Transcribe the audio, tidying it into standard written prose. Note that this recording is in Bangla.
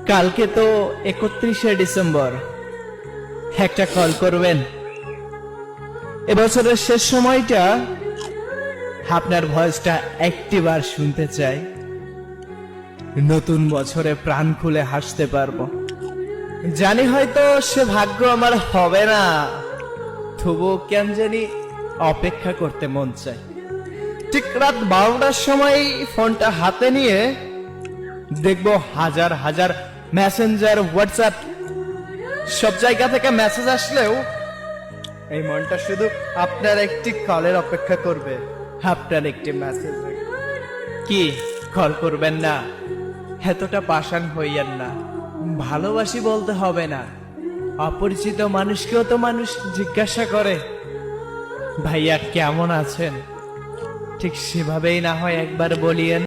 কালকে তো 31শে ডিসেম্বর, একটা কল করবেন। এবছরের শেষ সময়টা আপনার ভয়েসটা একটিবার শুনতে চাই। নতুন বছরে প্রাণ খুলে হাসতে পারবো। জানি হয়তো সে ভাগ্য আমার হবে না, তবুও কেন জানি অপেক্ষা করতে মন চায়। ঠিক রাত 12টার সময় ফোনটা হাতে নিয়ে দেখবো হাজার হাজার মেসেঞ্জার, হোয়াটসঅ্যাপ সব জায়গা থেকে মেসেজ আসলেও এই মনটা শুধু আপনার একটি কলের অপেক্ষা করবে, আপনার একটি মেসেজ। কি কল করবেন না? এতটা পাষাণ হইয়েন না। ভালোবাসি বলতে হবে না, অপরিচিত মানুষকেও তো মানুষ জিজ্ঞাসা করে ভাইয়া কেমন আছেন। ঠিক সেভাবেই না হয় একবার বলিয়েন।